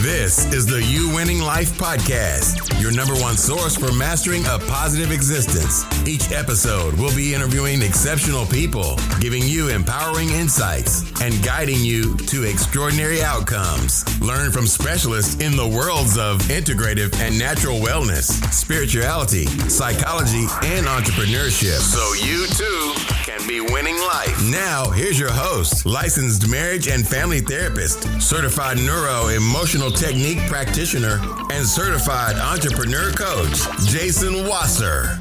This is the You Winning Life Podcast, your number one source for mastering a positive existence. Each episode will be interviewing exceptional people, giving you empowering insights, and guiding you to extraordinary outcomes. Learn from specialists in the worlds of integrative and natural wellness, spirituality, psychology, and entrepreneurship, so you too can be winning life. Now, here's your host, licensed marriage and family therapist, certified neuro-emotional technique practitioner, and certified entrepreneur coach, Jason Wasser.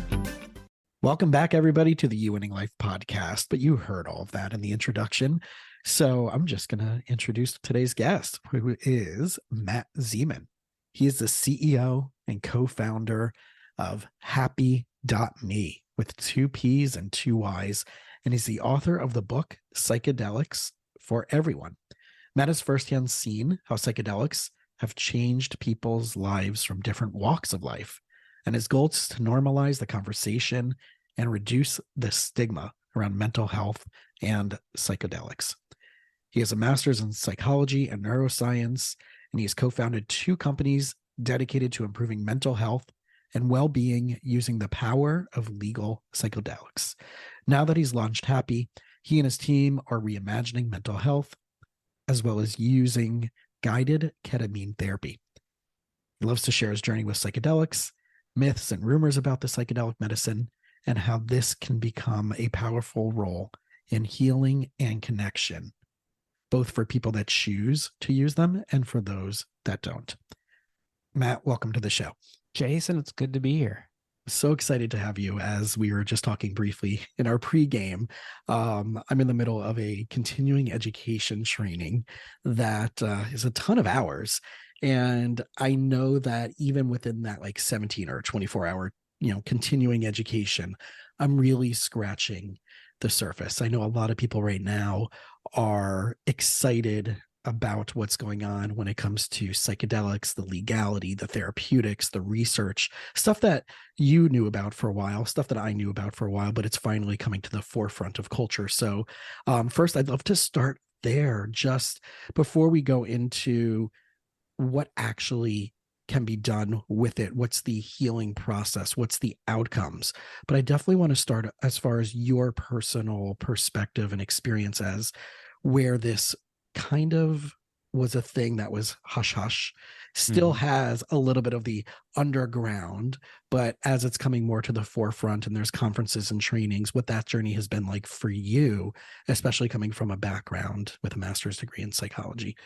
Welcome back, everybody, to the You Winning Life podcast. But you heard all of that in the introduction. So I'm just going to introduce today's guest, who is Matt Zemon. He is the CEO and co-founder of Happy.me with 2 P's and 2 Y's. And he's the author of the book Psychedelics for Everyone. Matt has firsthand seen how psychedelics have changed people's lives from different walks of life. And his goal is to normalize the conversation and reduce the stigma around mental health and psychedelics. He has a master's in psychology and neuroscience, and he has co-founded 2 companies dedicated to improving mental health and well-being using the power of legal psychedelics. Now that he's launched Happy, he and his team are reimagining mental health, as well as using guided ketamine therapy. He loves to share his journey with psychedelics, myths and rumors about the psychedelic medicine, and how this can become a powerful role in healing and connection, both for people that choose to use them and for those that don't. Matt, welcome to the show. Jason, it's good to be here. So excited to have you. As we were just talking briefly in our pregame, I'm in the middle of a continuing education training that is a ton of hours. And I know that even within that like 17 or 24 hour, continuing education, I'm really scratching the surface. I know a lot of people right now are excited about what's going on when it comes to psychedelics, the legality, the therapeutics, the research, stuff that you knew about for a while, stuff that I knew about for a while, but it's finally coming to the forefront of culture. So first, I'd love to start there just before we go into what actually can be done with it. What's the healing process? What's the outcomes? But I definitely want to start as far as your personal perspective and experience as where this kind of was a thing that was hush hush, still has a little bit of the underground, but as it's coming more to the forefront and there's conferences and trainings, what that journey has been like for you, especially coming from a background with a master's degree in psychology.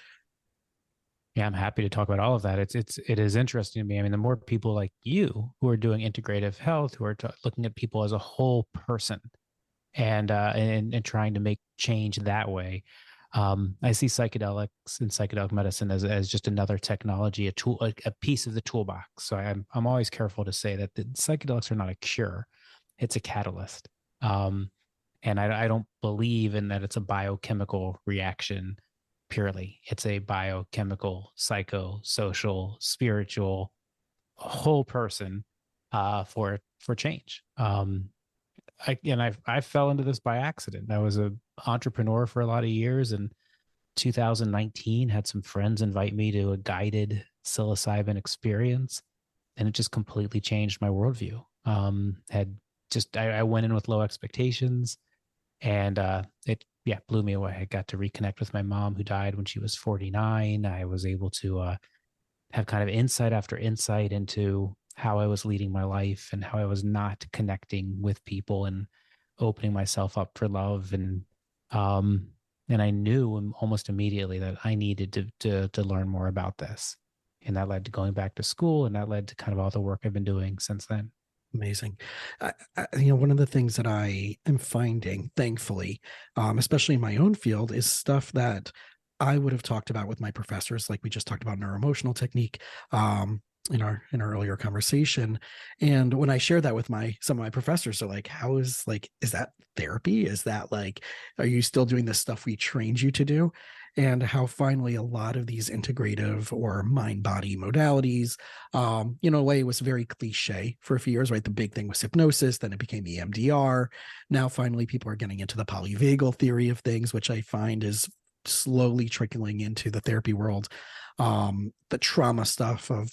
Yeah, I'm happy to talk about all of that. It is interesting to me. I mean, the more people like you who are doing integrative health, who are looking at people as a whole person and trying to make change that way. I see psychedelics and psychedelic medicine as just another technology, a tool, a piece of the toolbox. So I'm always careful to say that the psychedelics are not a cure; it's a catalyst. And I don't believe in that it's a biochemical reaction purely. It's a biochemical, psychosocial, spiritual, whole person for change. I fell into this by accident. I was an entrepreneur for a lot of years. In 2019, had some friends invite me to a guided psilocybin experience, and it just completely changed my worldview. I went in with low expectations, and it blew me away. I got to reconnect with my mom, who died when she was 49. I was able to have kind of insight after insight into how I was leading my life and how I was not connecting with people and opening myself up for love. And I knew almost immediately that I needed to learn more about this. And that led to going back to school, and that led to kind of all the work I've been doing since then. Amazing. One of the things that I am finding, thankfully, especially in my own field, is stuff that I would have talked about with my professors, like we just talked about neuroemotional technique, in our earlier conversation. And when I shared that with some of my professors, they're like, is that therapy? Is that are you still doing the stuff we trained you to do? And how finally a lot of these integrative or mind-body modalities, in a way, was very cliche for a few years, right? The big thing was hypnosis, then it became EMDR. Now finally people are getting into the polyvagal theory of things, which I find is slowly trickling into the therapy world. the trauma stuff of,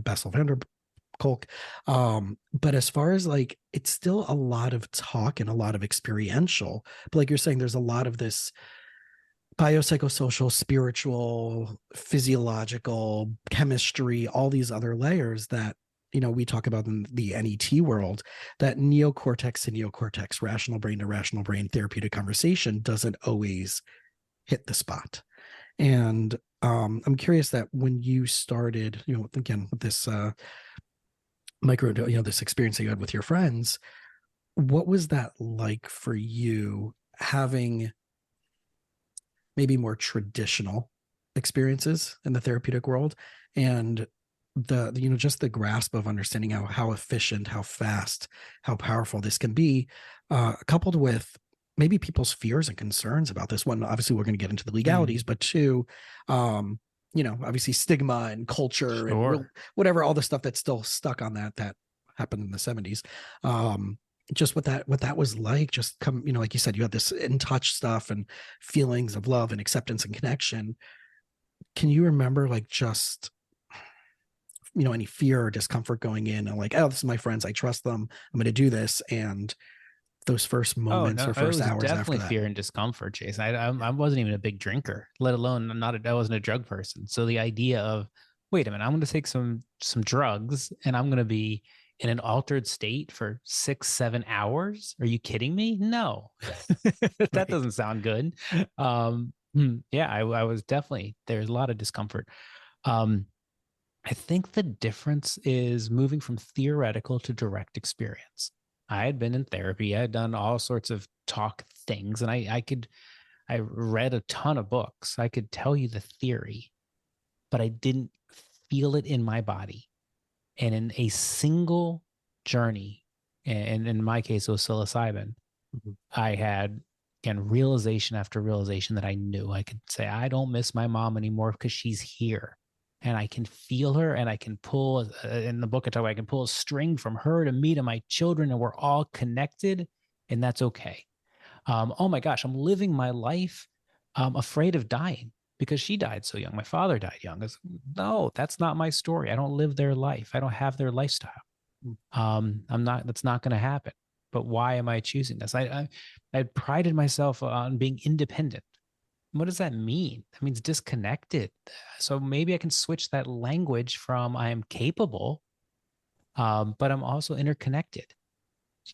Bessel van der Kolk. But as far as like, it's still a lot of talk and a lot of experiential, but like you're saying, there's a lot of this biopsychosocial, spiritual, physiological, chemistry, all these other layers that, we talk about in the NET world, that neocortex to neocortex, rational brain to rational brain therapeutic conversation doesn't always hit the spot. And I'm curious that when you started, again, with this this experience that you had with your friends, what was that like for you, having maybe more traditional experiences in the therapeutic world, and the just the grasp of understanding how efficient, how fast, how powerful this can be, coupled with maybe people's fears and concerns about this. One, obviously we're going to get into the legalities, but two, obviously stigma and culture and whatever, all the stuff that's still stuck on that happened in the 70s. Just what that was like, just like you said, you had this in touch stuff and feelings of love and acceptance and connection. Can you remember like just, any fear or discomfort going in and like, oh, this is my friends, I trust them, I'm going to do this, and those first moments or first hours definitely after that? Fear and discomfort, Jason. I wasn't even a big drinker, let alone I wasn't a drug person. So the idea of, wait a minute, I'm going to take some drugs and I'm going to be in an altered state for 6-7 hours. Are you kidding me? No, that doesn't sound good. I was definitely, there's a lot of discomfort. I think the difference is moving from theoretical to direct experience. I had been in therapy. I had done all sorts of talk things, and I read a ton of books. I could tell you the theory, but I didn't feel it in my body. And in a single journey, and in my case, it was psilocybin, I had, again, realization after realization that I knew. I could say, I don't miss my mom anymore because she's here. And I can feel her, and I can pull, in the book I talk about, I can pull a string from her to me to my children, and we're all connected, and that's okay. Oh my gosh, I'm living my life afraid of dying because she died so young. My father died young. No, that's not my story. I don't live their life. I don't have their lifestyle. That's not going to happen. But why am I choosing this? I prided myself on being independent. What does that mean? That means disconnected. So maybe I can switch that language from I am capable, but I'm also interconnected.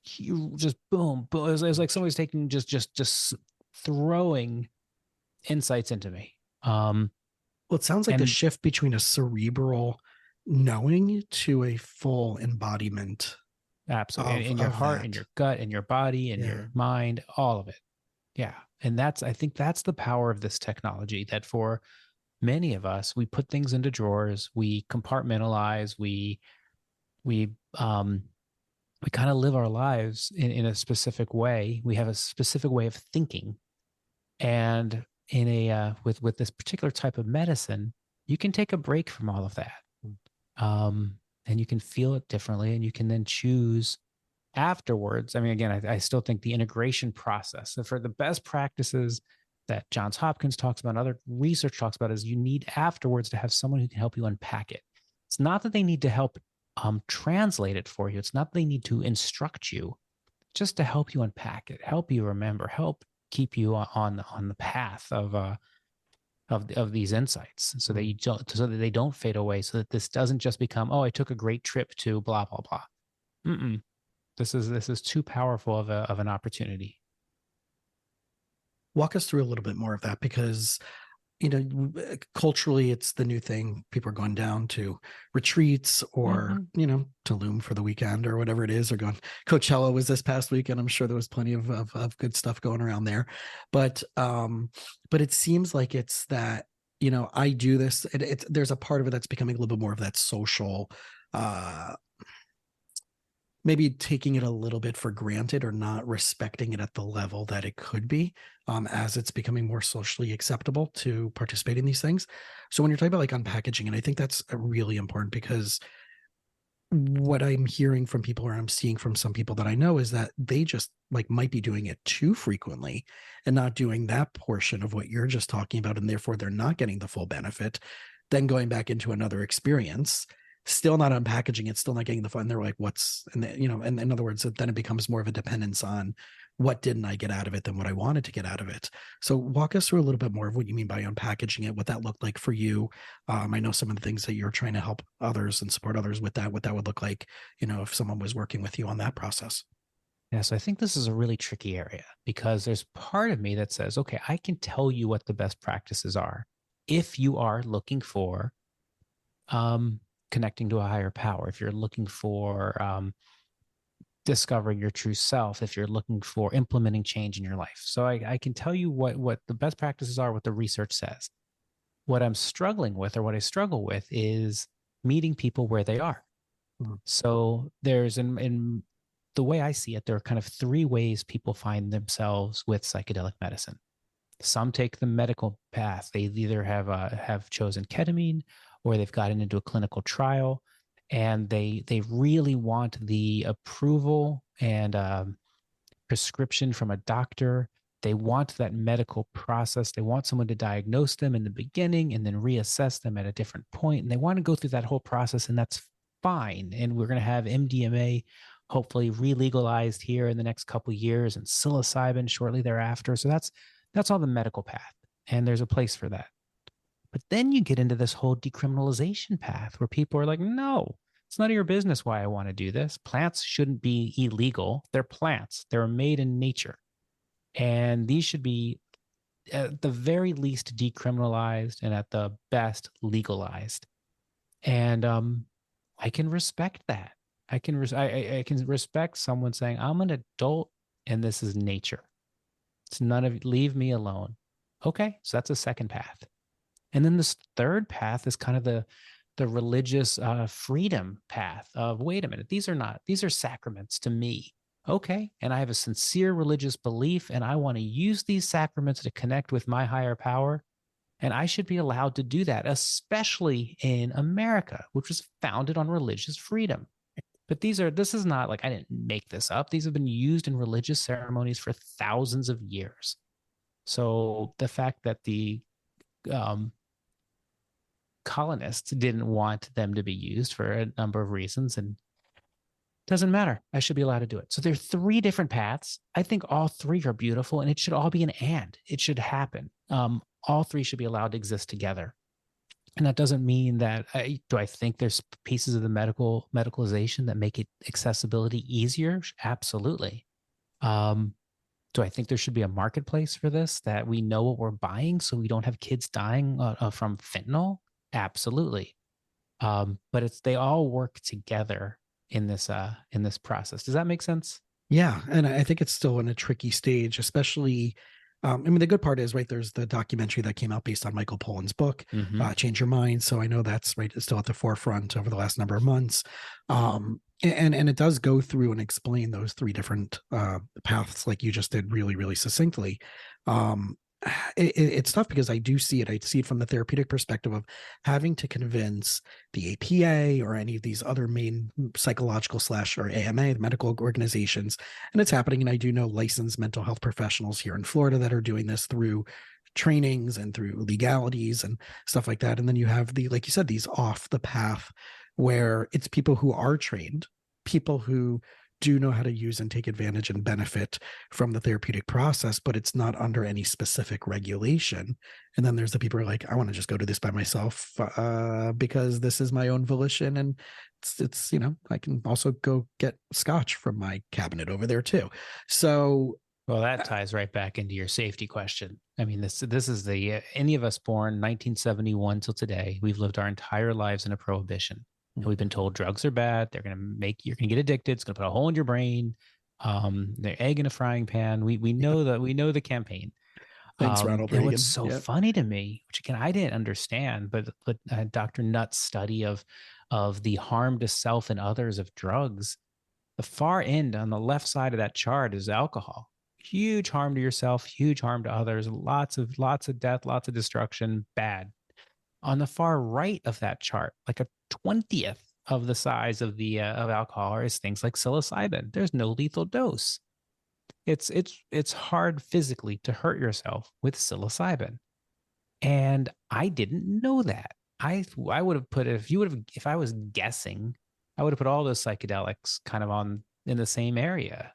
You just boom, boom. It was like somebody's taking just throwing insights into me. Well, it sounds like the shift between a cerebral knowing to a full embodiment. Absolutely. In your heart, in your gut, in your body, in your mind, all of it. Yeah. And I think that's the power of this technology, that for many of us, we put things into drawers, we compartmentalize, we kind of live our lives in a specific way. We have a specific way of thinking. And with this particular type of medicine, you can take a break from all of that. And you can feel it differently, and you can then choose afterwards. I mean, again, I still think the integration process, so for the best practices that Johns Hopkins talks about and other research talks about, is you need afterwards to have someone who can help you unpack it. It's not that they need to help translate it for you. It's not that they need to instruct you, just to help you unpack it, help you remember, help keep you on the path of these insights, so that they don't fade away, so that this doesn't just become, oh, I took a great trip to blah blah blah. This is too powerful of an opportunity. Walk us through a little bit more of that, because culturally it's the new thing. People are going down to retreats or Tulum for the weekend or whatever it is, or going. Coachella was this past weekend. I'm sure there was plenty of good stuff going around there, but it seems like it's that I do this. There's a part of it that's becoming a little bit more of that social. Maybe taking it a little bit for granted, or not respecting it at the level that it could be, as it's becoming more socially acceptable to participate in these things. So when you're talking about like unpackaging, and I think that's really important, because what I'm hearing from people, or I'm seeing from some people that I know, is that they just like might be doing it too frequently and not doing that portion of what you're just talking about, and therefore they're not getting the full benefit. then going back into another experience, still not unpackaging it, still not getting the fun. They're like, and in other words, then it becomes more of a dependence on what didn't I get out of it than what I wanted to get out of it. So walk us through a little bit more of what you mean by unpackaging it, what that looked like for you. I know some of the things that you're trying to help others and support others with that, what that would look like, if someone was working with you on that process. Yeah, so I think this is a really tricky area because there's part of me that says, okay, I can tell you what the best practices are if you are looking for connecting to a higher power, if you're looking for discovering your true self, if you're looking for implementing change in your life. So I can tell you what the best practices are, what the research says. What I'm struggling with, or what I struggle with, is meeting people where they are. Mm-hmm. So there's, in the way I see it, there are kind of three ways people find themselves with psychedelic medicine. Some take the medical path. They either have chosen ketamine, or they've gotten into a clinical trial, and they really want the approval and prescription from a doctor. They want that medical process. They want someone to diagnose them in the beginning and then reassess them at a different point. And they want to go through that whole process, and that's fine. And we're going to have MDMA hopefully re-legalized here in the next couple of years, and psilocybin shortly thereafter. So that's all the medical path, and there's a place for that. But then you get into this whole decriminalization path where people are like, no, it's none of your business why I want to do this. Plants shouldn't be illegal. They're plants. They're made in nature. And these should be at the very least decriminalized, and at the best legalized. And I can respect that. I can respect someone saying, I'm an adult and this is nature. It's none of it. Leave me alone. Okay, so that's a second path. And then this third path is kind of the religious freedom path of, wait a minute, these are sacraments to me. Okay, and I have a sincere religious belief, and I want to use these sacraments to connect with my higher power. And I should be allowed to do that, especially in America, which was founded on religious freedom. But this is not like I didn't make this up. These have been used in religious ceremonies for thousands of years. So the fact that the colonists didn't want them to be used for a number of reasons, and doesn't matter. I should be allowed to do it. So there are three different paths. I think all three are beautiful, and it should all be an and. It should happen. All three should be allowed to exist together. And that doesn't mean that do I think there's pieces of the medicalization that make it accessibility easier? Absolutely. Do I think there should be a marketplace for this, that we know what we're buying so we don't have kids dying from fentanyl? Absolutely. But they all work together in this process. Does that make sense? Yeah. And I think it's still in a tricky stage, especially the good part is, right, there's the documentary that came out based on Michael Pollan's book, Change Your Mind. So I know that's right, it's still at the forefront over the last number of months. And it does go through and explain those three different paths, like you just did, really, really succinctly. It's tough because I see it from the therapeutic perspective of having to convince the APA or any of these other main psychological / or AMA, the medical organizations. And it's happening. And I do know licensed mental health professionals here in Florida that are doing this through trainings and through legalities and stuff like that. And then you have like you said, these off the path where it's people who are trained, people who do know how to use and take advantage and benefit from the therapeutic process, but it's not under any specific regulation. And then there's the people who are like, I want to just go do this by myself because this is my own volition. And it's I can also go get scotch from my cabinet over there too. So, well, that ties right back into your safety question. I mean, this is the any of us born 1971 till today, we've lived our entire lives in a prohibition. And we've been told drugs are bad. You're going to get addicted. It's going to put a hole in your brain. The egg in a frying pan. We know that. We know the campaign. Thanks, Ronald Reagan. And what's so funny to me, which again I didn't understand, but Dr. Nutt's study of the harm to self and others of drugs, the far end on the left side of that chart is alcohol. Huge harm to yourself, huge harm to others. Lots of death, lots of destruction. Bad. On the far right of that chart, like a 20th of the size of the of alcohol, is things like psilocybin. There's no lethal dose. It's hard physically to hurt yourself with psilocybin, and I didn't know that. I would have put, if I was guessing, I would have put all those psychedelics kind of on in the same area.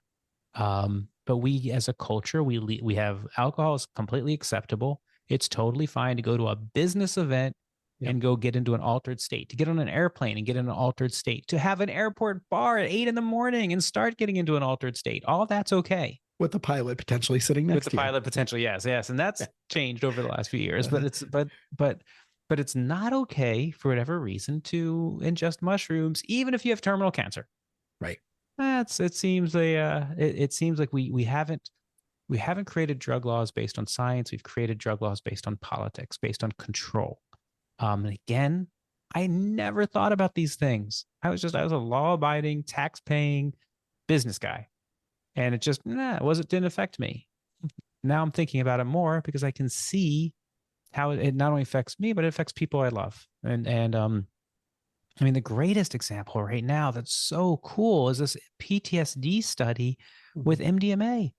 But we as a culture, we have alcohol is completely acceptable. It's totally fine to go to a business event and go get into an altered state, to get on an airplane and get in an altered state, to have an airport bar at 8 a.m. and start getting into an altered state. All that's okay. With the pilot potentially sitting next to you. With the pilot potentially, yes. And that's changed over the last few years. But it's not okay for whatever reason to ingest mushrooms, even if you have terminal cancer. Right. It seems like we haven't created drug laws based on science. We've created drug laws based on politics, based on control. And again, I never thought about these things. I was a law-abiding, tax-paying business guy. And it just, didn't affect me. Now I'm thinking about it more because I can see how it not only affects me, but it affects people I love. And I mean, the greatest example right now that's so cool is this PTSD study with MDMA.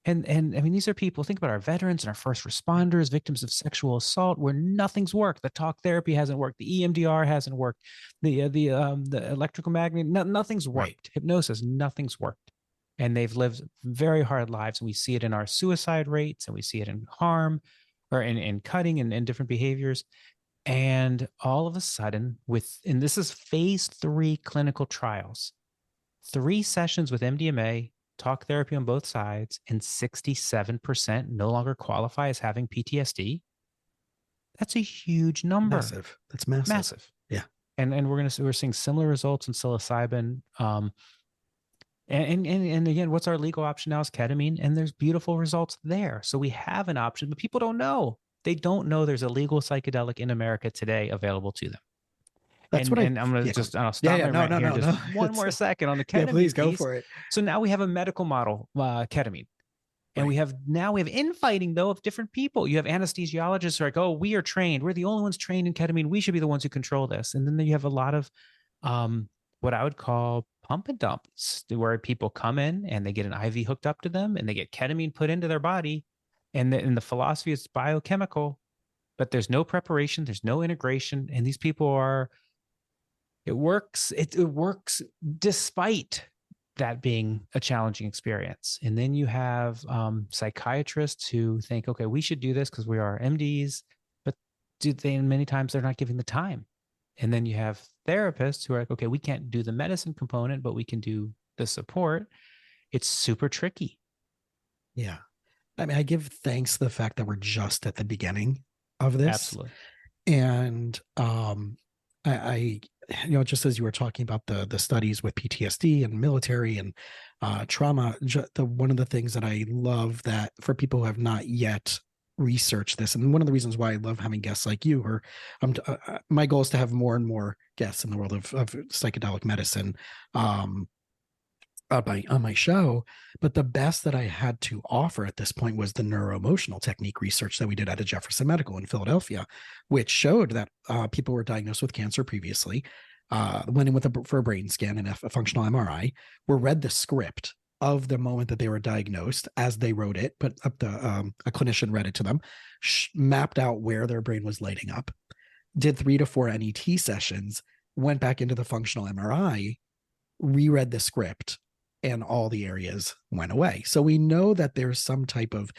And I mean, these are people, think about our veterans and our first responders, victims of sexual assault, where nothing's worked. The talk therapy hasn't worked. The EMDR hasn't worked. The electrical magnet, nothing's worked. Right. Hypnosis, nothing's worked. And they've lived very hard lives. And we see it in our suicide rates, and we see it in harm or in cutting and different behaviors. And all of a sudden, and this is phase 3 clinical trials, 3 sessions with MDMA, talk therapy on both sides, and 67% no longer qualify as having PTSD. That's a huge number. Massive. That's massive. Massive. Yeah. And we're seeing similar results in psilocybin. And again, what's our legal option now is ketamine, and there's beautiful results there. So we have an option, but people don't know. They don't know there's a legal psychedelic in America today available to them. That's and I'm going to I'll stop one more second on the ketamine. Yeah, please go piece. for it. So now we have a medical model, ketamine. And we have infighting though of different people. You have anesthesiologists who are like, oh, we are trained. We're the only ones trained in ketamine. We should be the ones who control this. And then you have a lot of what I would call pump and dumps, where people come in and they get an IV hooked up to them and they get ketamine put into their body. And the philosophy is biochemical, but there's no preparation. There's no integration. And these people it works despite that being a challenging experience. And then you have psychiatrists who think, okay, we should do this because we are MDs, but many times they're not giving the time. And then you have therapists who are like, okay, we can't do the medicine component, but we can do the support. It's super tricky. Yeah. I mean, I give thanks to the fact that we're just at the beginning of this. Absolutely. And I just as you were talking about the studies with PTSD and military and trauma, one of the things that I love that for people who have not yet researched this, and one of the reasons why I love having guests like you, or my goal is to have more and more guests in the world of psychedelic medicine on my show. But the best that I had to offer at this point was the neuroemotional technique research that we did out of Jefferson Medical in Philadelphia, which showed that people were diagnosed with cancer previously, went in for a brain scan and a functional MRI, were read the script of the moment that they were diagnosed as they wrote it, but a clinician read it to them, mapped out where their brain was lighting up, did 3 to 4 NET sessions, went back into the functional MRI, reread the script, and all the areas went away. So we know that there's some type of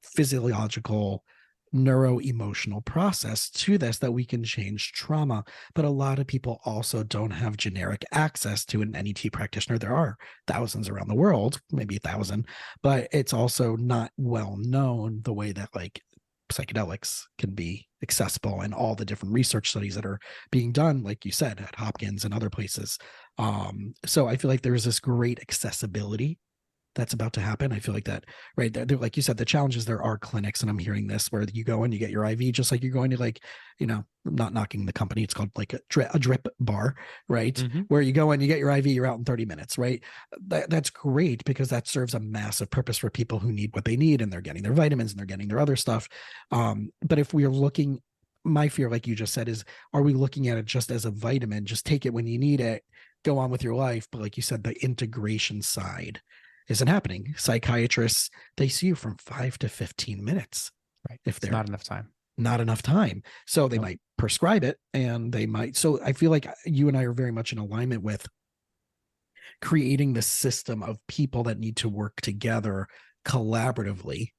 physiological neuro-emotional process to this that we can change trauma, but a lot of people also don't have generic access to an NET practitioner. There are thousands around the world, maybe 1,000, but it's also not well known the way that like psychedelics can be accessible and all the different research studies that are being done, like you said, at Hopkins and other places. So I feel like there's this great accessibility that's about to happen. I feel like that, right there, like you said, the challenge is there are clinics, and I'm hearing this, where you go and you get your IV, just like you're going to, like, I'm not knocking the company, it's called like a drip bar, right? Mm-hmm. Where you go and you get your IV, you're out in 30 minutes, right? That's great, because that serves a massive purpose for people who need what they need, and they're getting their vitamins and they're getting their other stuff. But if we are looking, my fear, like you just said, is, are we looking at it just as a vitamin? Just take it when you need it, go on with your life. But like you said, the integration side isn't happening. Psychiatrists, they see you from 5 to 15 minutes. Right. If they're not enough time. not enough time. So they Nope. might prescribe it, and they might. So I feel like you and I are very much in alignment with creating the system of people that need to work together collaboratively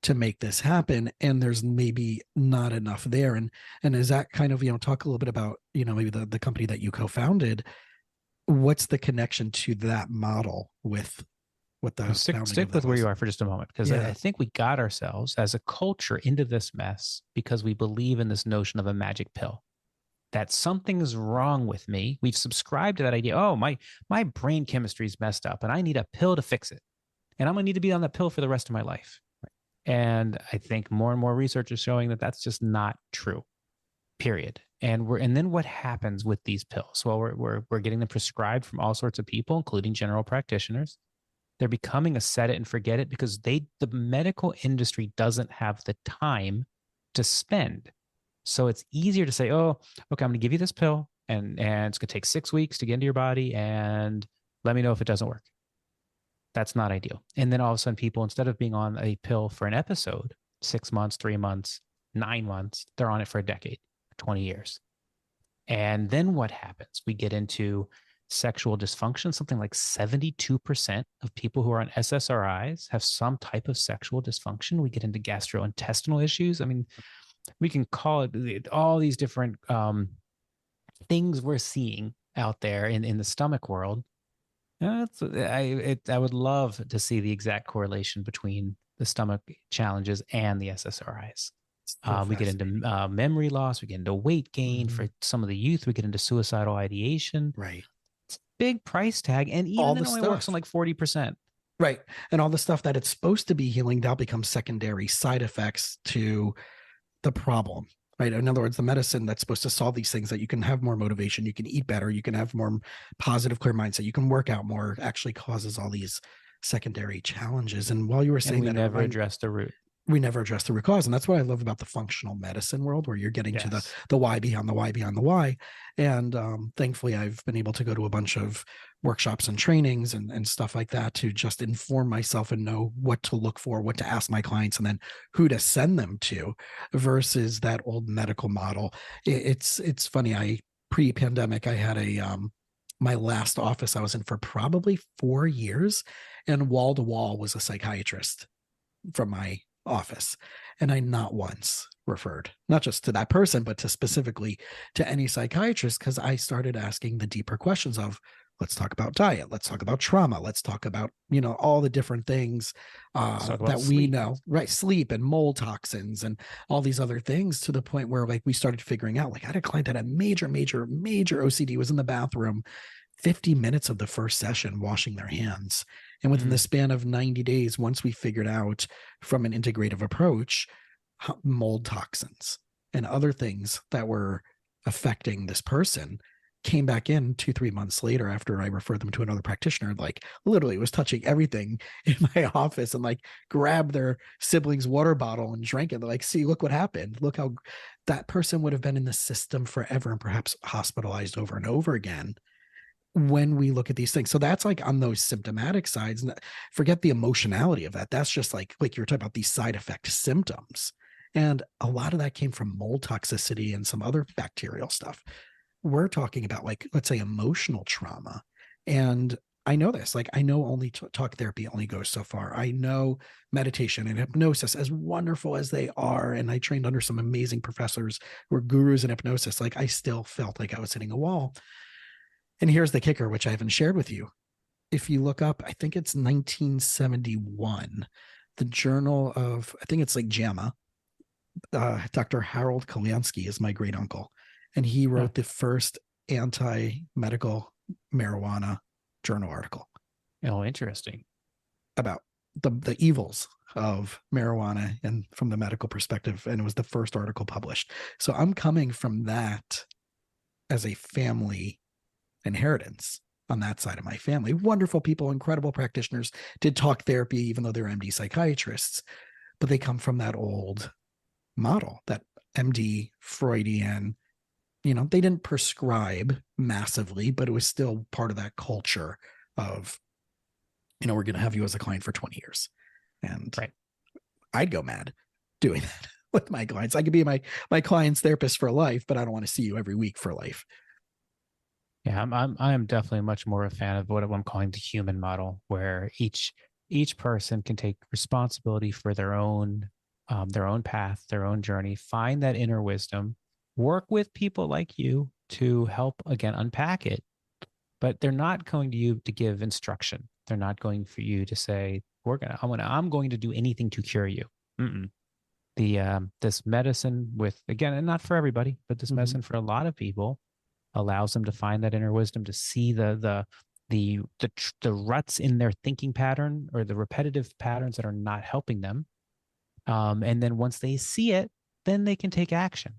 to make this happen. And there's maybe not enough there. And is that kind of, talk a little bit about, maybe the company that you co-founded, what's the connection to that model with what the Stick with where you are for just a moment, because Yeah. I think we got ourselves as a culture into this mess because we believe in this notion of a magic pill, that something's wrong with me. We've subscribed to that idea. Oh, my brain chemistry is messed up and I need a pill to fix it. And I'm going to need to be on that pill for the rest of my life. And I think more and more research is showing that that's just not true, period. And then what happens with these pills? Well, we're getting them prescribed from all sorts of people, including general practitioners. They're becoming a set it and forget it because the medical industry doesn't have the time to spend. So it's easier to say, oh, okay, I'm going to give you this pill and it's going to take 6 weeks to get into your body and let me know if it doesn't work. That's not ideal. And then all of a sudden people, instead of being on a pill for an episode, 6 months, 3 months, 9 months, they're on it for a decade, 20 years. And then what happens? We get into sexual dysfunction. Something like 72% of people who are on SSRIs have some type of sexual dysfunction. We get into gastrointestinal issues. I mean, we can call it all these different things we're seeing out there in the stomach world. I would love to see the exact correlation between the stomach challenges and the SSRIs. We get into memory loss. We get into weight gain for some of the youth. We get into suicidal ideation. Right. It's a big price tag. And even then it only works on like 40%. Right. And all the stuff that it's supposed to be healing now becomes secondary side effects to the problem. Right. In other words, the medicine that's supposed to solve these things, that you can have more motivation, you can eat better, you can have more positive, clear mindset, you can work out more, actually causes all these secondary challenges. And while you were saying we never addressed the root. We never address the root cause. And that's what I love about the functional medicine world, where you're getting to the why behind the why behind the why. And thankfully, I've been able to go to a bunch of workshops and trainings and stuff like that to just inform myself and know what to look for, what to ask my clients, and then who to send them to, versus that old medical model. It's funny. Pre-pandemic, I had my last office I was in for probably 4 years, and wall to wall was a psychiatrist from my office. And I not once referred, not just to that person, but to specifically to any psychiatrist, because I started asking the deeper questions of, let's talk about diet, let's talk about trauma, let's talk about, all the different things that we know, right? Sleep and mold toxins and all these other things, to the point where like we started figuring out, like I had a client that had major OCD, was in the bathroom 50 minutes of the first session washing their hands. And within the span of 90 days, once we figured out from an integrative approach, mold toxins and other things that were affecting this person, came back in 2-3 months later after I referred them to another practitioner, like literally was touching everything in my office and like grabbed their sibling's water bottle and drank it. They're like, see, look what happened. Look how that person would have been in the system forever and perhaps hospitalized over and over again when we look at these things. So that's like on those symptomatic sides. Forget the emotionality of that. That's just like you were talking about, these side effect symptoms. And a lot of that came from mold toxicity and some other bacterial stuff. We're talking about, like, let's say emotional trauma. And I know this, like, I know only talk therapy only goes so far. I know meditation and hypnosis, as wonderful as they are, and I trained under some amazing professors who were gurus in hypnosis, like I still felt like I was hitting a wall. And here's the kicker, which I haven't shared with you. If you look up, I think it's 1971, the journal of, I think it's like JAMA, Dr. Harold Kaliansky is my great uncle. And he wrote the first anti-medical marijuana journal article. Oh, interesting. About the evils of marijuana and from the medical perspective. And it was the first article published. So I'm coming from that as a family inheritance on that side of my family. Wonderful people, incredible practitioners, did talk therapy, even though they're MD psychiatrists, but they come from that old model, that MD Freudian, they didn't prescribe massively, but it was still part of that culture of, we're going to have you as a client for 20 years. And I'd go mad doing that. with my clients. I could be my client's therapist for life, but I don't want to see you every week for life. Yeah, I am definitely much more a fan of what I'm calling the human model, where each person can take responsibility for their own path, their own journey, find that inner wisdom, work with people like you to help again unpack it. But they're not going to you to give instruction. They're not going for you to say, I'm going to do anything to cure you. Mm-mm. This medicine with, again, and not for everybody, but this medicine for a lot of people allows them to find that inner wisdom, to see the ruts in their thinking pattern or the repetitive patterns that are not helping them. And then once they see it, then they can take action.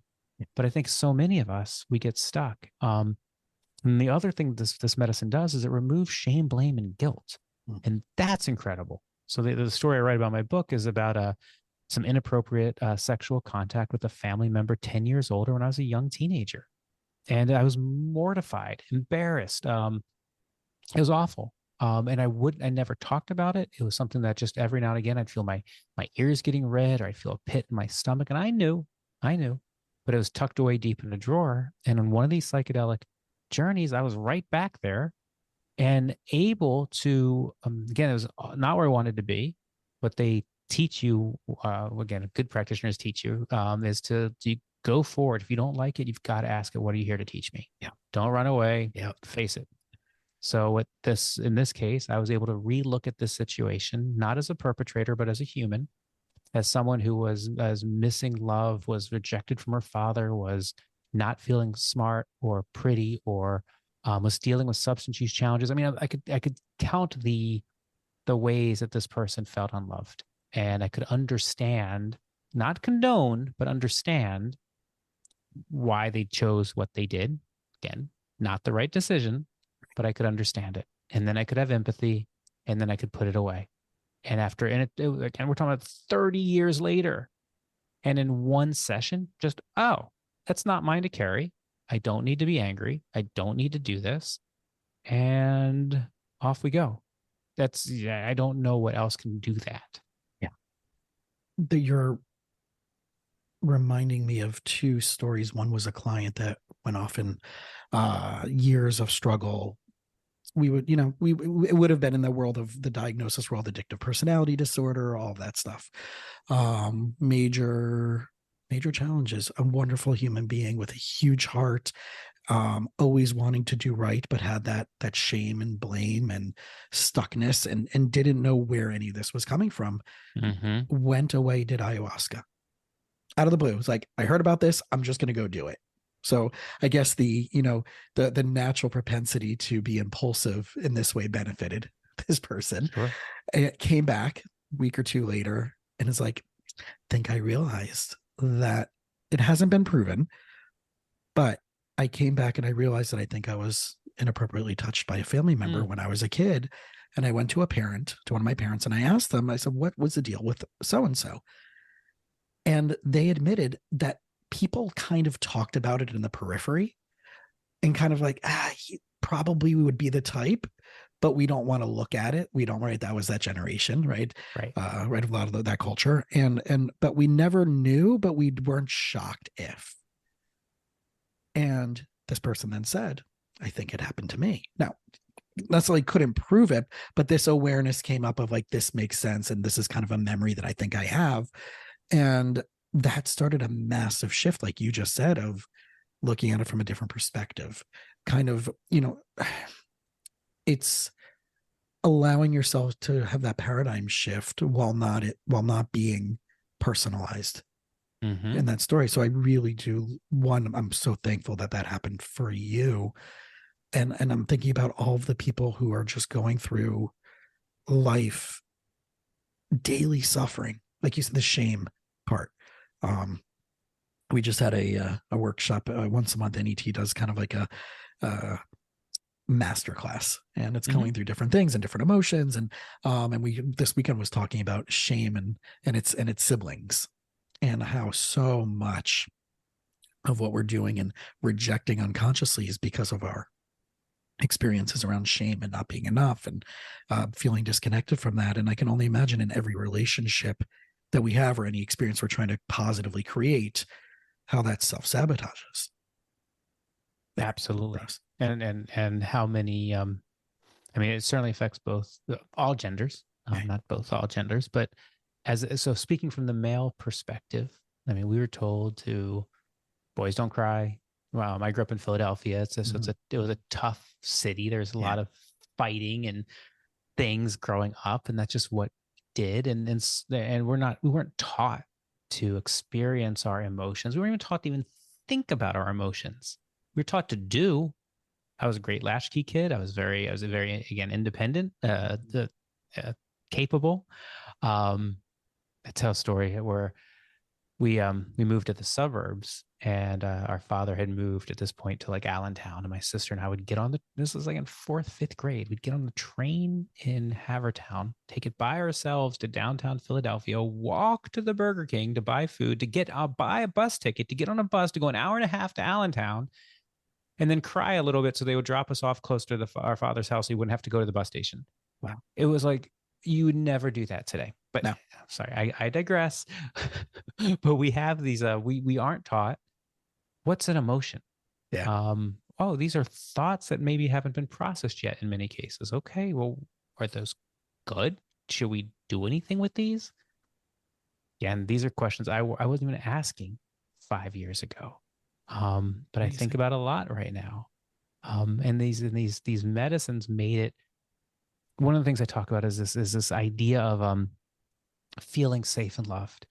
But I think so many of us, we get stuck. And the other thing this medicine does is it removes shame, blame, and guilt. And that's incredible. So the story I write about in my book is about some inappropriate sexual contact with a family member 10 years older when I was a young teenager. And I was mortified, embarrassed. It was awful. And I never talked about it. It was something that just every now and again, I'd feel my ears getting red, or I'd feel a pit in my stomach. And I knew, but it was tucked away deep in a drawer. And on one of these psychedelic journeys, I was right back there and able to, again, it was not where I wanted to be, but they teach you, again, good practitioners teach you, is to go forward. If you don't like it, you've got to ask it, what are you here to teach me? Yeah. Don't run away. Yeah. Face it. So in this case, I was able to relook at this situation, not as a perpetrator, but as a human, as someone who was missing love, was rejected from her father, was not feeling smart or pretty, or was dealing with substance use challenges. I mean, I could count the ways that this person felt unloved, and I could understand, not condone, but understand why they chose what they did. Again, not the right decision, but I could understand it. And then I could have empathy, and then I could put it away. And again, we're talking about 30 years later. And in one session, just, oh, that's not mine to carry. I don't need to be angry. I don't need to do this. And off we go. I don't know what else can do that. Yeah. You're reminding me of two stories. One was a client that went off in years of struggle. We would, it would have been in the world of the diagnosis world, addictive personality disorder, all of that stuff. Major challenges. A wonderful human being with a huge heart, always wanting to do right, but had that shame and blame and stuckness, and didn't know where any of this was coming from. Went away, did ayahuasca out of the blue. It was like, I heard about this, I'm just going to go do it. So I guess the natural propensity to be impulsive in this way benefited this person. Sure. And it came back a week or two later and is like, I think I realized that it hasn't been proven, but I came back and I realized that I think I was inappropriately touched by a family member when I was a kid. And I went to one of my parents, and I asked them, I said, what was the deal with so-and-so? And they admitted that people kind of talked about it in the periphery and kind of like, he probably would be the type, but we don't want to look at it. We don't, right? That was that generation, right? Right. Right. A lot of that culture. But we never knew, but we weren't shocked if. And this person then said, I think it happened to me. Now, necessarily couldn't prove it, but this awareness came up of like, this makes sense. And this is kind of a memory that I think I have. And that started a massive shift, like you just said, of looking at it from a different perspective. Kind of, it's allowing yourself to have that paradigm shift while not being personalized in that story. So I really do. One, I'm so thankful that happened for you, and I'm thinking about all of the people who are just going through life, daily suffering, like you said, the shame part. We just had a workshop once a month. NET does kind of like a master class, and it's going through different things and different emotions. And we this weekend was talking about shame and its siblings, and how so much of what we're doing and rejecting unconsciously is because of our experiences around shame and not being enough, and feeling disconnected from that. And I can only imagine in every relationship, that we have or any experience we're trying to positively create, how that self-sabotages. Absolutely. And how many, I mean, it certainly affects all genders, not both, all genders, but so speaking from the male perspective, I mean, we were told to, boys don't cry. Well, I grew up in Philadelphia. It was a tough city. There's a lot of fighting and things growing up, and that's just what did. And we weren't taught to experience our emotions. We weren't even taught to even think about our emotions. We were taught to do. I was a great latchkey kid. I was very again independent, capable. I tell a story where we moved to the suburbs, and our father had moved at this point to like Allentown, and my sister and I would get on this was like in 4th, 5th grade. We'd get on the train in Havertown, take it by ourselves to downtown Philadelphia, walk to the Burger King to buy food, to buy a bus ticket, to get on a bus to go an hour and a half to Allentown, and then cry a little bit so they would drop us off close to our father's house so we wouldn't have to go to the bus station. Wow. It was like, you would never do that today. But no. Sorry, I digress. But we have these, we aren't taught what's an emotion. Yeah. These are thoughts that maybe haven't been processed yet in many cases. Okay, well, are those good? Should we do anything with these? Yeah, and these are questions I wasn't even asking 5 years ago. But I think about a lot right now. And these medicines made it. One of the things I talk about is this idea of feeling safe and loved.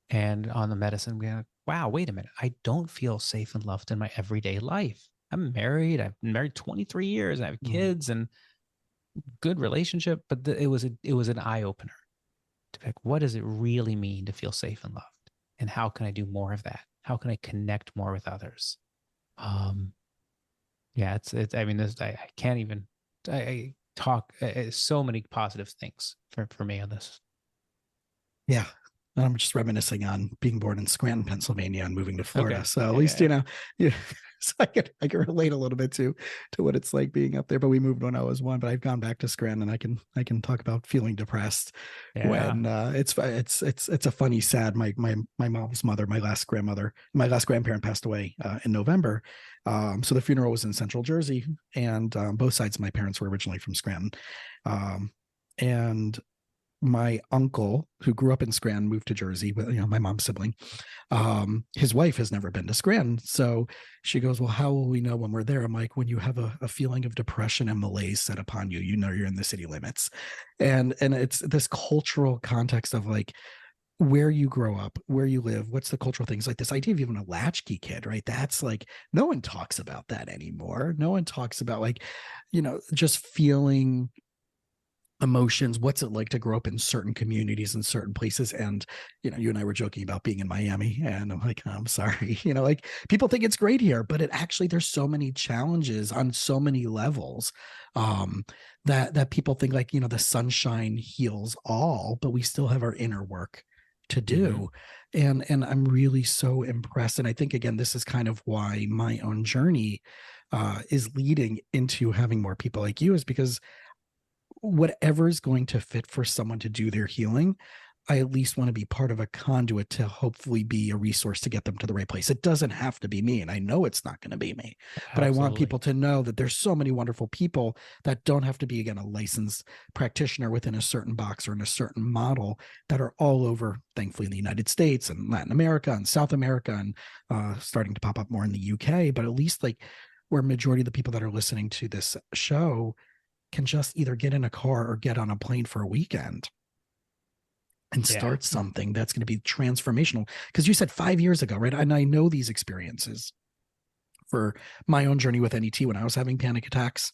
And on the medicine, we're like, wow, wait a minute. I don't feel safe and loved in my everyday life. I'm married. I've been married 23 years. I have kids and good relationship. But it was an eye opener to pick, what does it really mean to feel safe and loved? And how can I do more of that? How can I connect more with others? It's I mean, I can't even, I talk so many positive things for me on this. Yeah. And I'm just reminiscing on being born in Scranton, Pennsylvania, and moving to Florida. Okay. So at least, so I can relate a little bit to what it's like being up there. But we moved when I was 1, but I've gone back to Scranton, and I can talk about feeling depressed when it's a funny, sad. My mom's mother, my last grandparent passed away in November. So the funeral was in Central Jersey, and both sides of my parents were originally from Scranton. And my uncle, who grew up in Scranton, moved to Jersey, but my mom's sibling, his wife has never been to Scranton. So she goes, well, how will we know when we're there? I'm like, when you have a feeling of depression and malaise set upon you, you're in the city limits. And it's this cultural context of like where you grow up, where you live, what's the cultural things, like this idea of even a latchkey kid, right? That's like, no one talks about that anymore. No one talks about like, just feeling emotions. What's it like to grow up in certain communities in certain places? And you and I were joking about being in Miami, and I'm like, I'm sorry, like people think it's great here, but it actually, there's so many challenges on so many levels that people think like, the sunshine heals all, but we still have our inner work to do. And I'm really so impressed. And I think, again, this is kind of why my own journey is leading into having more people like you, is because whatever is going to fit for someone to do their healing, I at least want to be part of a conduit to hopefully be a resource to get them to the right place. It doesn't have to be me, and I know it's not going to be me. But I want people to know that there's so many wonderful people that don't have to be, again, a licensed practitioner within a certain box or in a certain model, that are all over, thankfully, in the United States and Latin America and South America, and starting to pop up more in the UK. But at least like where majority of the people that are listening to this show can just either get in a car or get on a plane for a weekend and start something that's going to be transformational. Because you said 5 years ago, right? And I know these experiences for my own journey with NET when I was having panic attacks.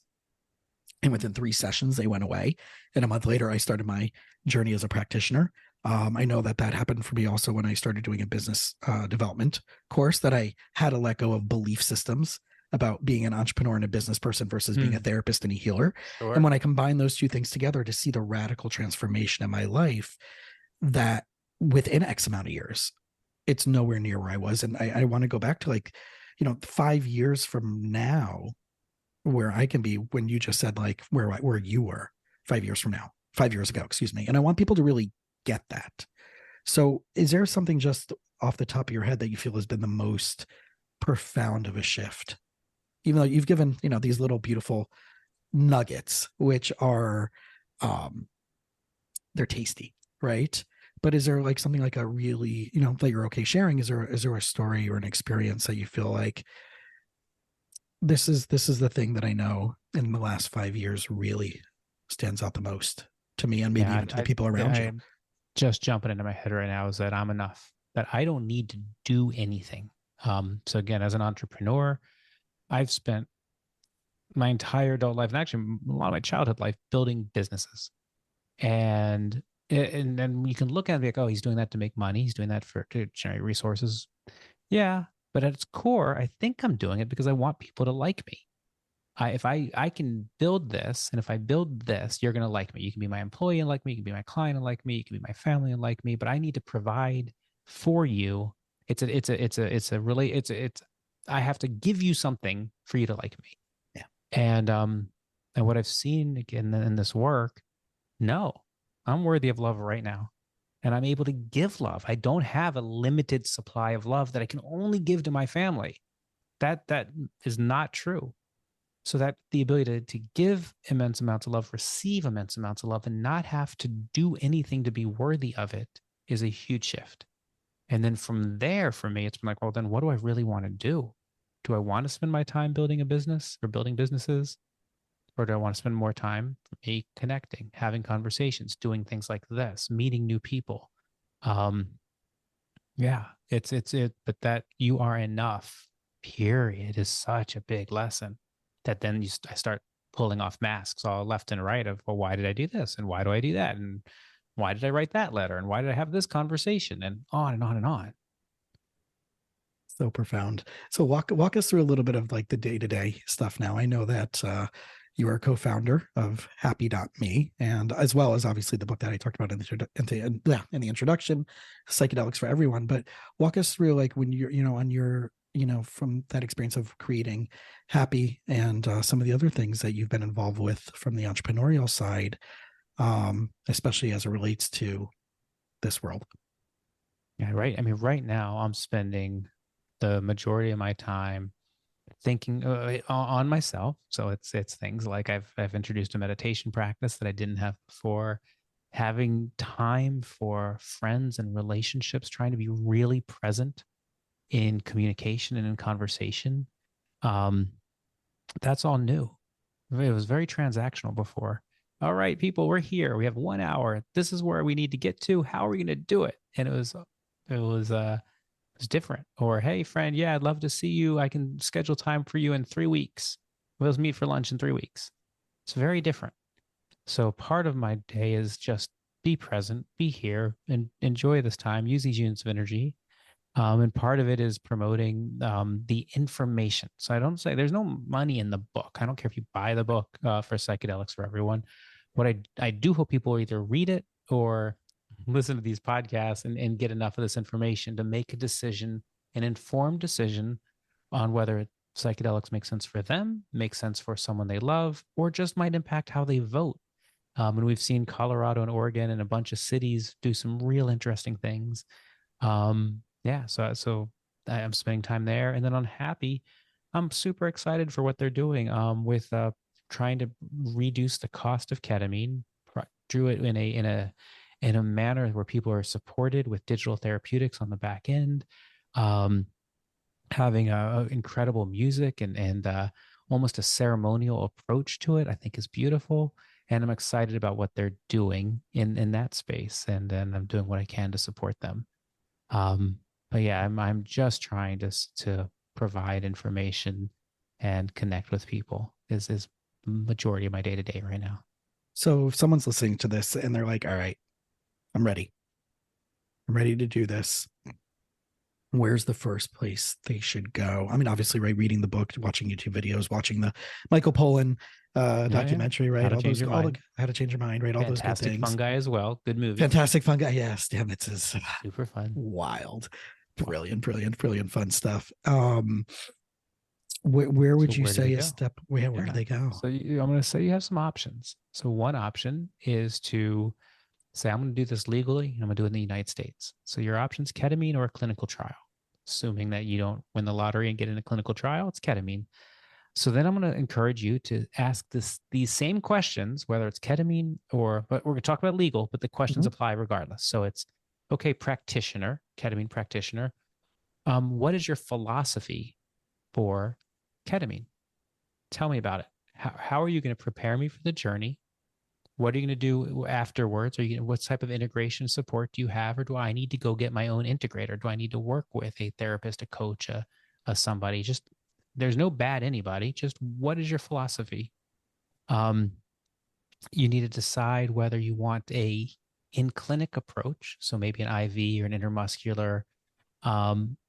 And within 3 sessions, they went away. And a month later, I started my journey as a practitioner. I know that happened for me also when I started doing a business development course, that I had to let go of belief systems about being an entrepreneur and a business person versus being a therapist and a healer. Sure. And when I combine those two things together, to see the radical transformation in my life, that within X amount of years, it's nowhere near where I was. And I want to go back to like, 5 years from now, where I can be, when you just said like where you were 5 years ago, excuse me. And I want people to really get that, So is there something just off the top of your head that you feel has been the most profound of a shift? Even though you've given, these little beautiful nuggets, which are, they're tasty, right? But is there like something like a really, that you're okay sharing? Is there a story or an experience that you feel like this is the thing that I know in the last 5 years really stands out the most to me and maybe even to the people around you? Just jumping into my head right now is that I'm enough, that I don't need to do anything. So again, as an entrepreneur, I've spent my entire adult life and actually a lot of my childhood life building businesses. And then you can look at it like, oh, he's doing that to make money. He's doing that to generate resources. Yeah. But at its core, I think I'm doing it because I want people to like me. If I can build this, and if I build this, you're going to like me. You can be my employee and like me. You can be my client and like me. You can be my family and like me. But I need to provide for you. I have to give you something for you to like me. Yeah. And what I've seen again in this work, no, I'm worthy of love right now. And I'm able to give love. I don't have a limited supply of love that I can only give to my family. That is not true. So that the ability to give immense amounts of love, receive immense amounts of love, and not have to do anything to be worthy of it is a huge shift. And then from there, for me, it's been like, well, then what do I really want to do? Do I want to spend my time building a business or building businesses? Or do I want to spend more time for me connecting, having conversations, doing things like this, meeting new people? Yeah, but that you are enough, period, is such a big lesson that then I start pulling off masks all left and right of, well, why did I do this? And why do I do that? And why did I write that letter? And why did I have this conversation? And on and on and on. So profound. So walk us through a little bit of like the day-to-day stuff now. I know that you are a co-founder of Happy.me, and as well as obviously the book that I talked about in the introduction, Psychedelics for Everyone. But walk us through like when you're, on your, from that experience of creating Happy and some of the other things that you've been involved with from the entrepreneurial side, especially as it relates to this world. Yeah, right. I mean, right now I'm spending the majority of my time thinking on myself. So it's things like I've introduced a meditation practice that I didn't have before, having time for friends and relationships, trying to be really present in communication and in conversation. That's all new. It was very transactional before. All right, people, we're here. We have 1 hour. This is where we need to get to. How are we going to do it? And it was different. Or, hey, friend, yeah, I'd love to see you. I can schedule time for you in 3 weeks. We'll meet for lunch in 3 weeks. It's very different. So part of my day is just be present, be here, and enjoy this time. Use these units of energy. And part of it is promoting the information. So I don't say there's no money in the book. I don't care if you buy the book for Psychedelics for Everyone. What I do hope people either read it or listen to these podcasts and get enough of this information to make a decision, an informed decision on whether psychedelics make sense for them, make sense for someone they love, or just might impact how they vote. And we've seen Colorado and Oregon and a bunch of cities do some real interesting things. So I'm spending time there. And then on Happy, I'm super excited for what they're doing with trying to reduce the cost of ketamine, do it in a manner where people are supported with digital therapeutics on the back end, having incredible music and almost a ceremonial approach to it, I think is beautiful. And I'm excited about what they're doing in that space. And then I'm doing what I can to support them. But yeah, I'm just trying to provide information and connect with people is the majority of my day to day right now. So if someone's listening to this and they're like, all right, I'm ready to do this, where's the first place they should go? I mean, obviously, right, reading the book, watching YouTube videos, watching the Michael Pollan documentary, right? How to Change Your Mind. How to Change Your Mind, right? All those good things. Fantastic Fungi as well. Good movie. Fantastic Fungi. Yes, damn, it's super fun. Wild. Brilliant fun stuff. Where would you say a step? Where do they go? So I'm going to say you have some options. So one option is to Say, I'm going to do this legally, and I'm going to do it in the United States. So your option's ketamine or a clinical trial. Assuming that you don't win the lottery and get in a clinical trial, it's ketamine. So then I'm going to encourage you to ask these same questions, whether it's ketamine but we're going to talk about legal, but the questions Mhm. apply regardless. So it's, okay, practitioner, ketamine practitioner, what is your philosophy for ketamine? Tell me about it. How are you going to prepare me for the journey? What are you going to do afterwards? What type of integration support do you have? Or do I need to go get my own integrator? Do I need to work with a therapist, a coach, a somebody? Just, there's no bad anybody. Just what is your philosophy? Um, you need to decide whether you want a in-clinic approach. So maybe an IV or an intramuscular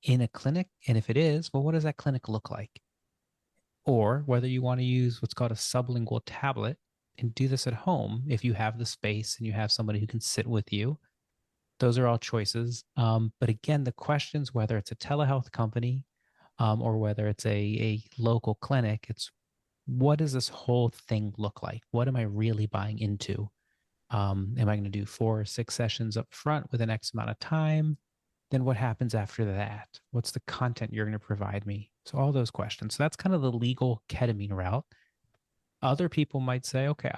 in a clinic. And if it is, well, what does that clinic look like? Or whether you want to use what's called a sublingual tablet and do this at home if you have the space and you have somebody who can sit with you. Those are all choices. But again, the questions, whether it's a telehealth company or whether it's a local clinic, it's what does this whole thing look like? What am I really buying into? Am I going to do 4 or 6 sessions up front with an X amount of time? Then what happens after that? What's the content you're going to provide me? So all those questions. So that's kind of the legal ketamine route. Other people might say, okay,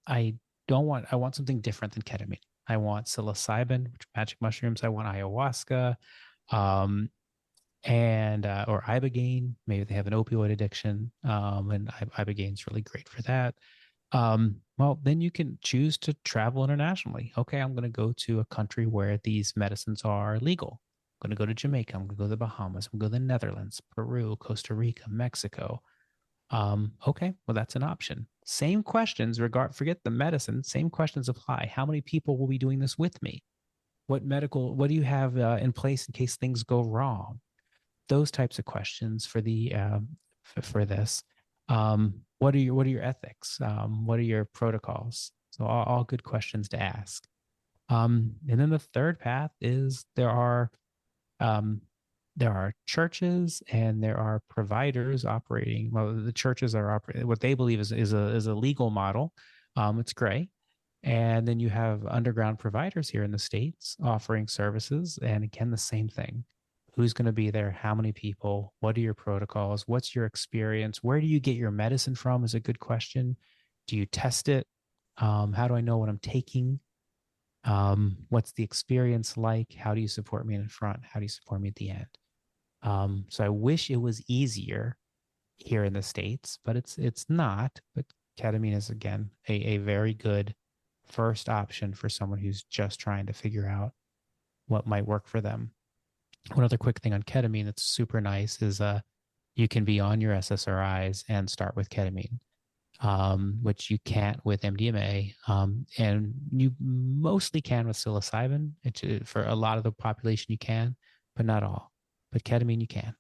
I want something different than ketamine. I want psilocybin, which magic mushrooms. I want ayahuasca, um, and or ibogaine. Maybe they have an opioid addiction, and ibogaine is really great for that. Well, then you can choose to travel internationally. Okay, I'm going to go to a country where these medicines are legal. I'm going to go to Jamaica. I'm going to go to the Bahamas. I'm going to go to the Netherlands, Peru, Costa Rica, Mexico. Okay, well, that's an option. Same questions, forget the medicine, same questions apply. How many people will be doing this with me? What do you have in place in case things go wrong? Those types of questions for for this. What are your ethics? What are your protocols? So all good questions to ask. And then the third path is um, there are churches and there are providers operating. Well, the churches are operating what they believe is a legal model. It's gray. And then you have underground providers here in the States offering services. And again, the same thing. Who's going to be there? How many people? What are your protocols? What's your experience? Where do you get your medicine from is a good question. Do you test it? How do I know what I'm taking? What's the experience like? How do you support me in the front? How do you support me at the end? So I wish it was easier here in the States, but it's not. But ketamine is again a very good first option for someone who's just trying to figure out what might work for them. One other quick thing on ketamine that's super nice is you can be on your SSRIs and start with ketamine, which you can't with MDMA, and you mostly can with psilocybin. For a lot of the population, you can, but not all. But ketamine, you can,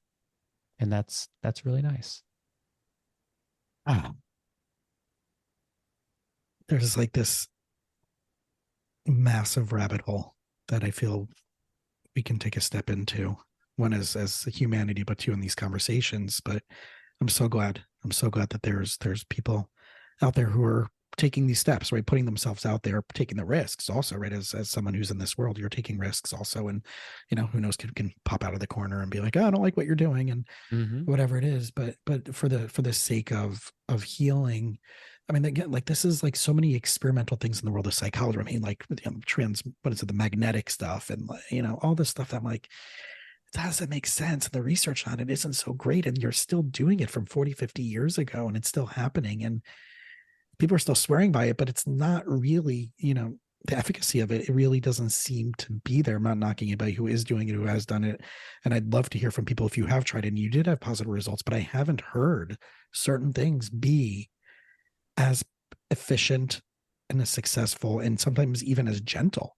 and that's really nice. Ah, there's like this massive rabbit hole that I feel we can take a step into. One is as a humanity, but two in these conversations. But I'm so glad that there's people out there who are taking these steps, right? Putting themselves out there, taking the risks also, right? As someone who's in this world, you're taking risks also. And, who knows, can pop out of the corner and be like, oh, I don't like what you're doing. And whatever it is, but for the sake of healing, I mean, again, like this is like so many experimental things in the world of psychology. I mean, like what is it, the magnetic stuff and all this stuff that I'm like, does it make sense? And the research on it isn't so great. And you're still doing it from 40, 50 years ago, and it's still happening. And people are still swearing by it, but it's not really, the efficacy of it really doesn't seem to be there. I'm not knocking anybody who is doing it, who has done it. And I'd love to hear from people if you have tried it and you did have positive results, but I haven't heard certain things be as efficient and as successful and sometimes even as gentle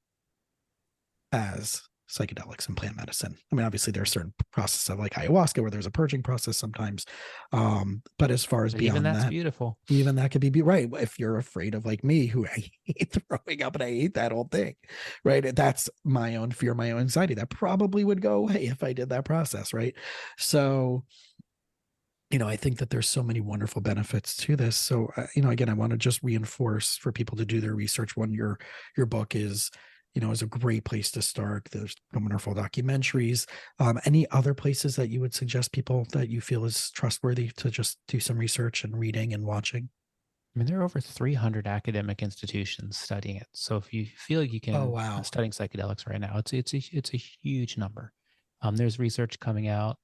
as psychedelics and plant medicine. I mean, obviously there are certain processes of like ayahuasca where there's a purging process sometimes. But as far as beyond even that's that, beautiful. Even that could be right. If you're afraid of like me, who I hate throwing up and I hate that whole thing, right? That's my own fear, my own anxiety. That probably would go away if I did that process, right? So I think that there's so many wonderful benefits to this. So, again, I want to just reinforce for people to do their research. One, your book is a great place to start. There's wonderful documentaries. Any other places that you would suggest people that you feel is trustworthy to just do some research and reading and watching? I mean, there are over 300 academic institutions studying it. So if you feel you can, Oh, wow. studying psychedelics right now, it's a huge number. There's research coming out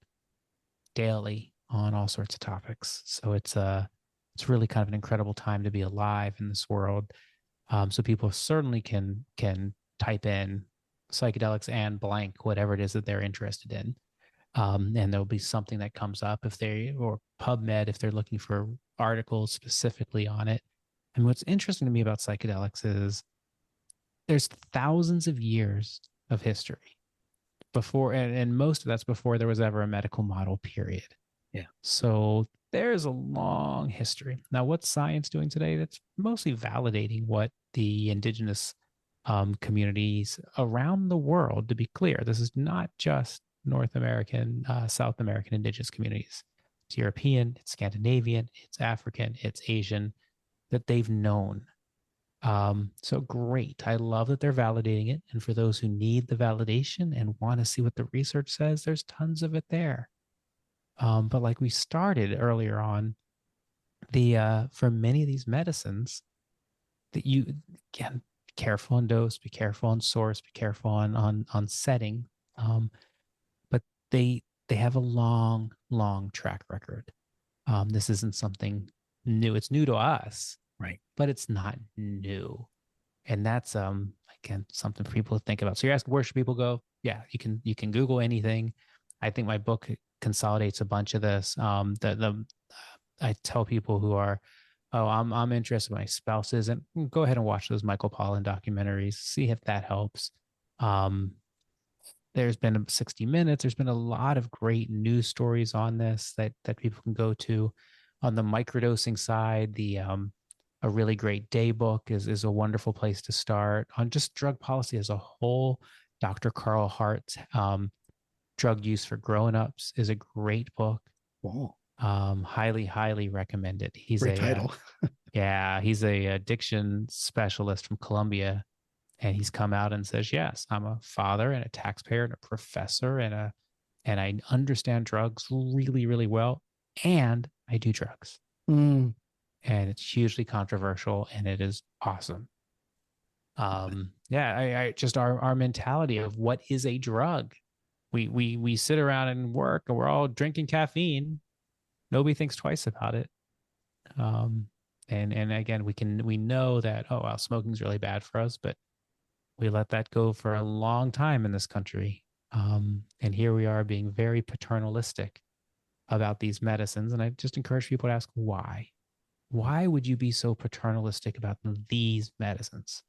daily on all sorts of topics. So it's really kind of an incredible time to be alive in this world. So people certainly can type in psychedelics and blank, whatever it is that they're interested in. And there'll be something that comes up or PubMed if they're looking for articles specifically on it. And what's interesting to me about psychedelics is there's thousands of years of history before, and most of that's before there was ever a medical model, period. Yeah. So there's a long history. Now, what's science doing today? That's mostly validating what the indigenous communities around the world, to be clear, this is not just North American, South American indigenous communities. It's European, it's Scandinavian, it's African, it's Asian, that they've known. So great. I love that they're validating it. And for those who need the validation and want to see what the research says, there's tons of it there. But like we started earlier on, for many of these medicines, that you again, be careful on dose, be careful on source, be careful on setting. But they have a long track record. This isn't something new. It's new to us, Right. but it's not new. And that's again something for people to think about. So you're asking, where should people go? Yeah, you can Google anything. I think my book consolidates a bunch of this. I tell people who are, I'm interested, my spouse isn't, go ahead and watch those Michael Pollan documentaries, see if that helps. There's been 60 Minutes. There's been a lot of great news stories on this that people can go to. On the microdosing side, a really great day book is a wonderful place to start. On just drug policy as a whole, Dr. Carl Hart's Drug Use for Grown-Ups is a great book. Wow. Highly recommend it. He's Great title. he's a addiction specialist from Columbia, and he's come out and says, yes, I'm a father and a taxpayer and a professor and I understand drugs really well, and I do drugs. And it's hugely controversial, and it is awesome. I just our mentality of what is a drug. We sit around and work and we're all drinking caffeine. Nobody thinks twice about it. And again, we know that, oh, well, smoking's really bad for us, but we let that go for a long time in this country. And here we are being very paternalistic about these medicines. And I just encourage people to ask why. Why would you be so paternalistic about these medicines?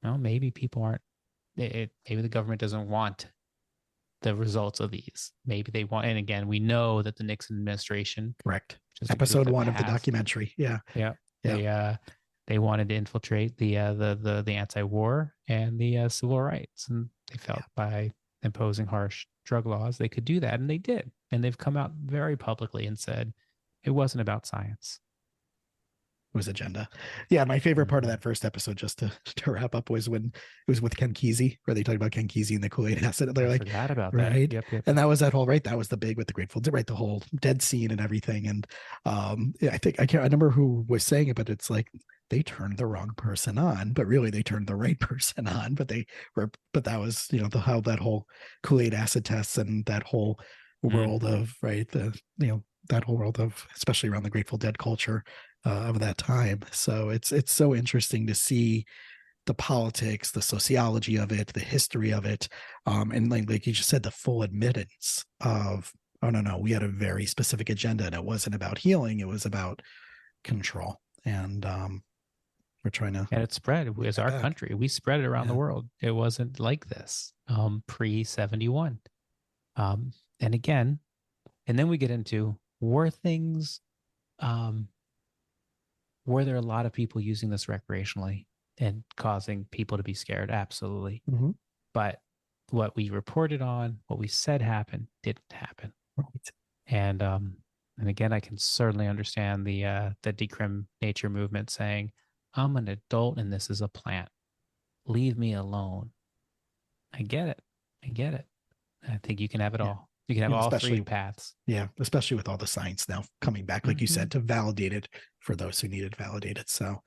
Well, maybe people aren't, maybe the government doesn't want the results of these. Maybe they want, and again, we know that the Nixon administration, correct, episode 1 of the documentary, they wanted to infiltrate the anti-war and the civil rights, and they felt by imposing harsh drug laws they could do that, and they did. And they've come out very publicly and said it wasn't about science. Was agenda. Yeah, my favorite part of that first episode, just to wrap up, was when it was with Ken Kesey, where they talked about Ken Kesey and the Kool-Aid acid. They're like, forgot about right? that. Yep. And that was that whole, right? That was the big with the Grateful Dead, right? The whole dead scene and everything. And I think I remember who was saying it, but it's like they turned the wrong person on, but really they turned the right person on. But that was how that whole Kool-Aid acid tests and that whole world of that whole world of, especially around the Grateful Dead culture of that time. So it's so interesting to see the politics, the sociology of it, the history of it, and like you just said, the full admittance of, oh no, we had a very specific agenda, and it wasn't about healing; it was about control. And we're trying to, and it spread as our country. We spread it around the world. It wasn't like this pre-71. And again, and then we get into, were there a lot of people using this recreationally and causing people to be scared? Absolutely. Mm-hmm. But what we reported on, what we said happened, didn't happen. Right. And And again, I can certainly understand the decrim nature movement saying, I'm an adult and this is a plant. Leave me alone. I get it. I get it. I think you can have it all. You can have all three paths. Yeah, especially with all the science now coming back, like you said, to validate it for those who need it validated. So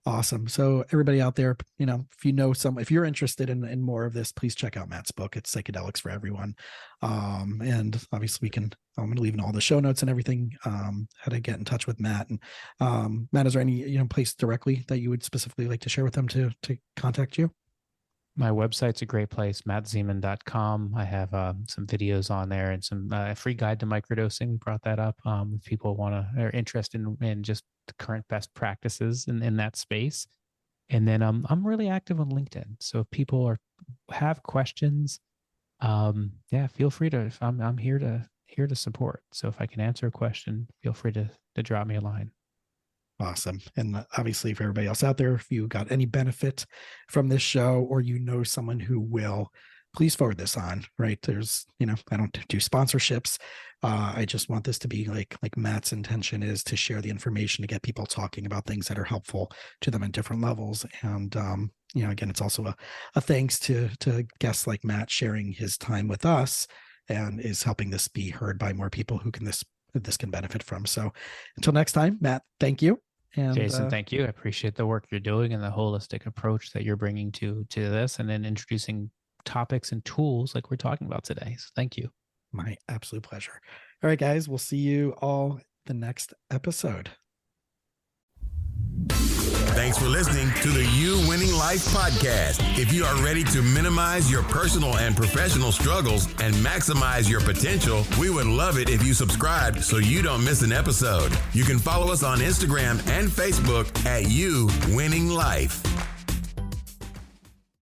awesome. So everybody out there, if you're interested in more of this, please check out Matt's book. It's Psychedelics for Everyone. And obviously I'm going to leave in all the show notes and everything, how to get in touch with Matt. And Matt, is there any, place directly that you would specifically like to share with them to contact you? My website's a great place, mattzemon.com. I have some videos on there and some free guide to microdosing. We brought that up. If people are interested in just the current best practices in that space. And then I'm really active on LinkedIn. So if people have questions, feel free to. I'm here to support. So if I can answer a question, feel free to drop me a line. Awesome. And obviously for everybody else out there, if you got any benefit from this show or someone who will, please forward this on, right? There's, I don't do sponsorships. I just want this to be like Matt's intention is to share the information, to get people talking about things that are helpful to them at different levels. And, again, it's also a thanks to guests like Matt sharing his time with us and is helping this be heard by more people who this can benefit from. So until next time, Matt, thank you. And Jason, thank you. I appreciate the work you're doing and the holistic approach that you're bringing to this, and then introducing topics and tools like we're talking about today. So thank you. My absolute pleasure. All right, guys, we'll see you all the next episode. Thanks for listening to the You Winning Life podcast. If you are ready to minimize your personal and professional struggles and maximize your potential, we would love it if you subscribed so you don't miss an episode. You can follow us on Instagram and Facebook at You Winning Life.